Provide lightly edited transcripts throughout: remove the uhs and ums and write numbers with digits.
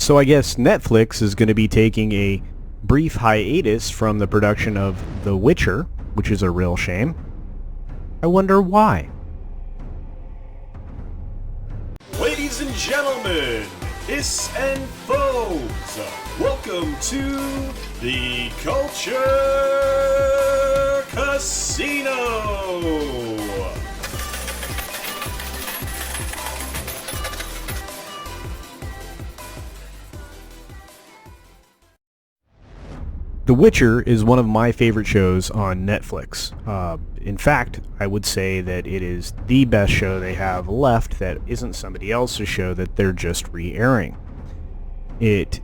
So I guess Netflix is going to be taking a brief hiatus from the production of The Witcher, which is a real shame. I wonder why. Ladies and gentlemen, hiss and foes, welcome to the Culture Casino! The Witcher is one of my favorite shows on Netflix. In fact, I would say that it is the best show they have left that isn't somebody else's show that they're just re-airing. It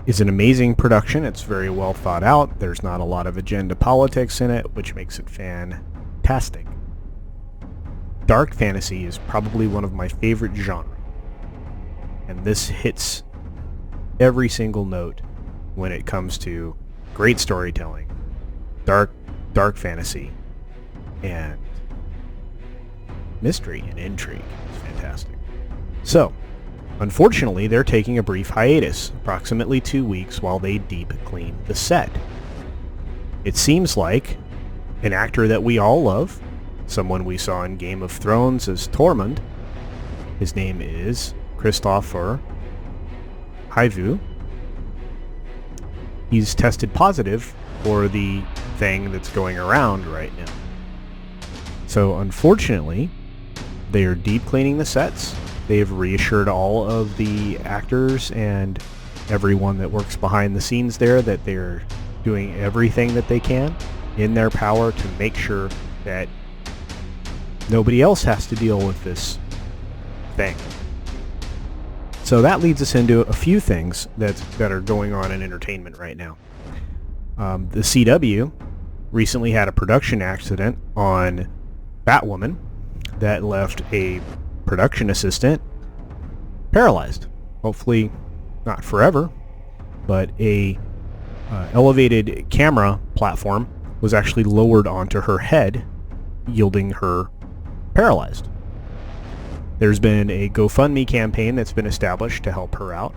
is an amazing production. It's very well thought out. There's not a lot of agenda politics in it, which makes it fantastic. Dark fantasy is probably one of my favorite genres, and this hits every single note when it comes to great storytelling, dark fantasy, and mystery and intrigue. It's fantastic. So, unfortunately, they're taking a brief hiatus, approximately 2 weeks, while they deep clean the set. It seems like an actor that we all love, someone we saw in Game of Thrones as Tormund, his name is Christopher Haivu. He's tested positive for the thing that's going around right now. So unfortunately, they are deep cleaning the sets. They have reassured all of the actors and everyone that works behind the scenes there that they're doing everything that they can in their power to make sure that nobody else has to deal with this thing. So that leads us into a few things that are going on in entertainment right now. The CW recently had a production accident on Batwoman that left a production assistant paralyzed. Hopefully not forever, but a elevated camera platform was actually lowered onto her head, yielding her paralyzed. There's been a GoFundMe campaign that's been established to help her out.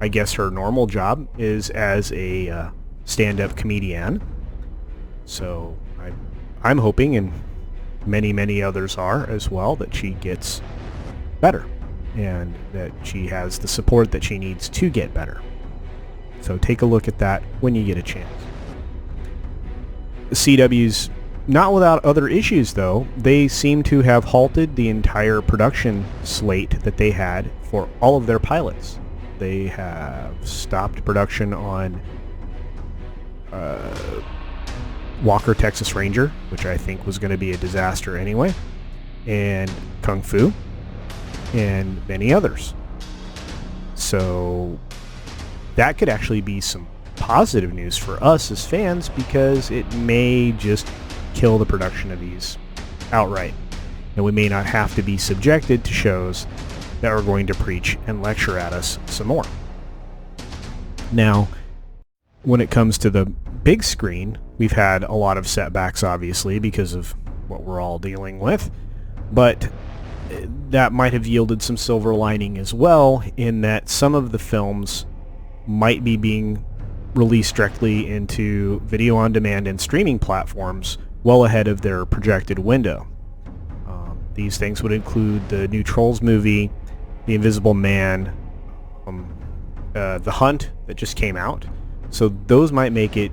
I guess her normal job is as a stand-up comedian. So I'm hoping, and many others are as well, that she gets better and that she has the support that she needs to get better. So take a look at that when you get a chance. The CW's not without other issues, though. They seem to have halted the entire production slate that they had for all of their pilots. They have stopped production on Walker, Texas Ranger, which I think was going to be a disaster anyway, and Kung Fu, and many others. So that could actually be some positive news for us as fans, because it may just kill the production of these outright, and we may not have to be subjected to shows that are going to preach and lecture at us some more. Now, when it comes to the big screen, we've had a lot of setbacks, obviously, because of what we're all dealing with, but that might have yielded some silver lining as well, in that some of the films might be being released directly into video on demand and streaming platforms well ahead of their projected window. These things would include the new Trolls movie, The Invisible Man, The Hunt that just came out. So those might make it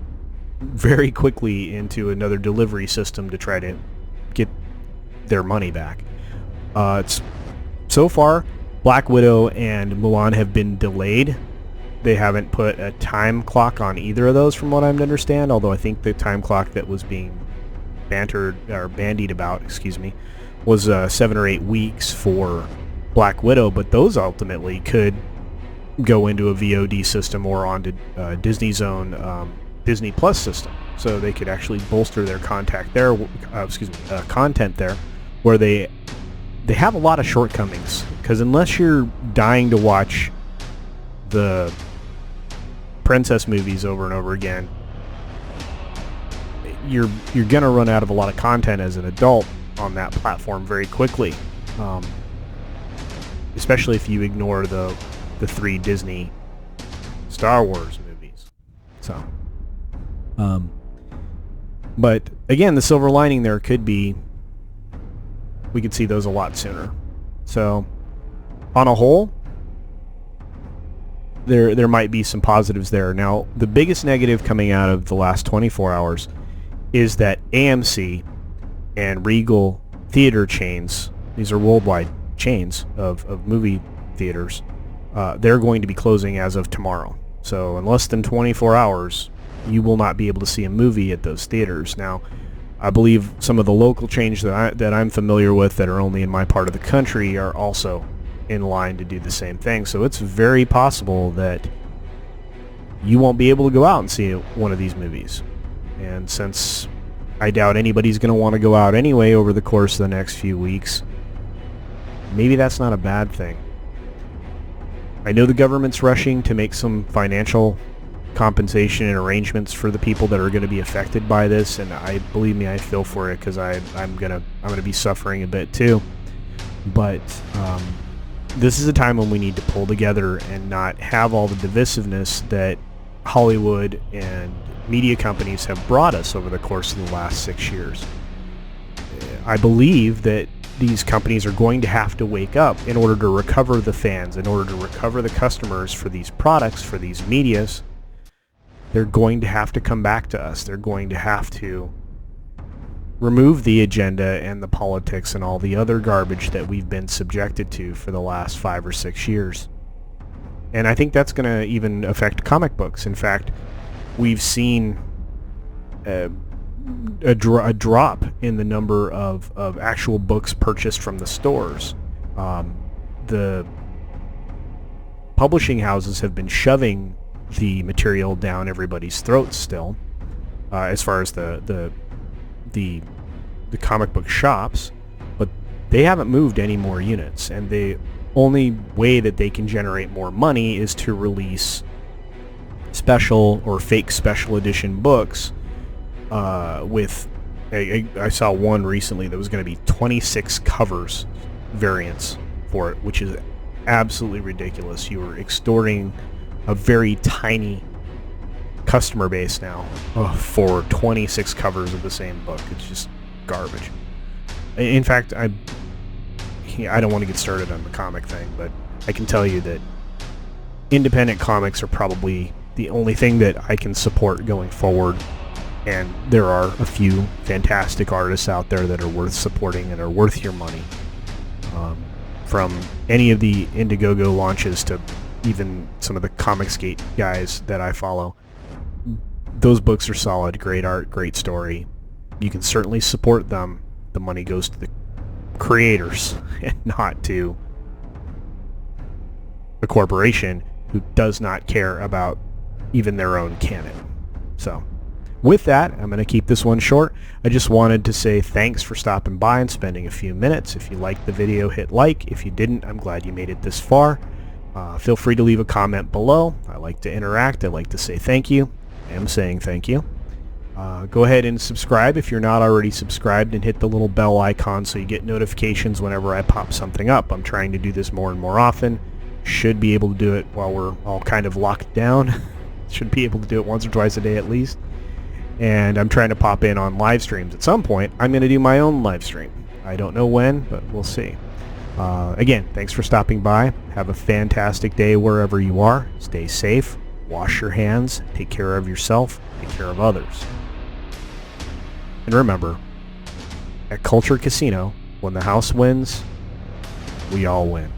very quickly into another delivery system to try to get their money back. So far, Black Widow and Mulan have been delayed. They haven't put a time clock on either of those, from what I understand, although I think the time clock that was being bandied about, was 7 or 8 weeks for Black Widow, but those ultimately could go into a VOD system or onto Disney's own Disney Plus system, so they could actually bolster their content there, where they have a lot of shortcomings, because unless you're dying to watch the princess movies over and over again, you're gonna run out of a lot of content as an adult on that platform very quickly, especially if you ignore the 3 Disney Star Wars movies. So, but again, the silver lining there could be we could see those a lot sooner. So, on a whole, there might be some positives there. Now, the biggest negative coming out of the last 24 hours is that AMC and Regal theater chains, these are worldwide chains of movie theaters, they're going to be closing as of tomorrow. So in less than 24 hours, you will not be able to see a movie at those theaters. Now, I believe some of the local chains that I'm familiar with that are only in my part of the country are also in line to do the same thing. So it's very possible that you won't be able to go out and see one of these movies. And since I doubt anybody's going to want to go out anyway over the course of the next few weeks, maybe that's not a bad thing. I know the government's rushing to make some financial compensation and arrangements for the people that are going to be affected by this, and believe me, I feel for it, because I'm gonna be suffering a bit too. But this is a time when we need to pull together and not have all the divisiveness that Hollywood and media companies have brought us over the course of the last 6 years. I believe that these companies are going to have to wake up in order to recover the fans, in order to recover the customers for these products, for these medias. They're going to have to come back to us. They're going to have to remove the agenda and the politics and all the other garbage that we've been subjected to for the last 5 or 6 years. And I think that's going to even affect comic books. In fact, we've seen a drop in the number of actual books purchased from the stores. The publishing houses have been shoving the material down everybody's throats still, as far as the comic book shops, but they haven't moved any more units, and the only way that they can generate more money is to release special or fake special edition books with I saw one recently that was going to be 26 covers variants for it, which is absolutely ridiculous. You are extorting a very tiny customer base now for 26 covers of the same book. It's just garbage. In fact, I don't want to get started on the comic thing, but I can tell you that independent comics are probably the only thing that I can support going forward, and there are a few fantastic artists out there that are worth supporting and are worth your money. From any of the Indiegogo launches to even some of the Comicsgate guys that I follow, those books are solid, great art, great story. You can certainly support them. The money goes to the creators and not to a corporation who does not care about even their own canon. So with that, I'm going to keep this one short. I just wanted to say thanks for stopping by and spending a few minutes. If you liked the video, hit like. If you didn't, I'm glad you made it this far. Feel free to leave a comment below. I like to interact. I like to say thank you. I am saying thank you. Go ahead and subscribe if you're not already subscribed, and hit the little bell icon so you get notifications whenever I pop something up. I'm trying to do this more and more often. Should be able to do it while we're all kind of locked down. Should be able to do it once or twice a day at least. And I'm trying to pop in on live streams. At some point, I'm going to do my own live stream. I don't know when, but we'll see. Again, thanks for stopping by. Have a fantastic day wherever you are. Stay safe. Wash your hands. Take care of yourself. Take care of others. And remember, at Culture Casino, when the house wins, we all win.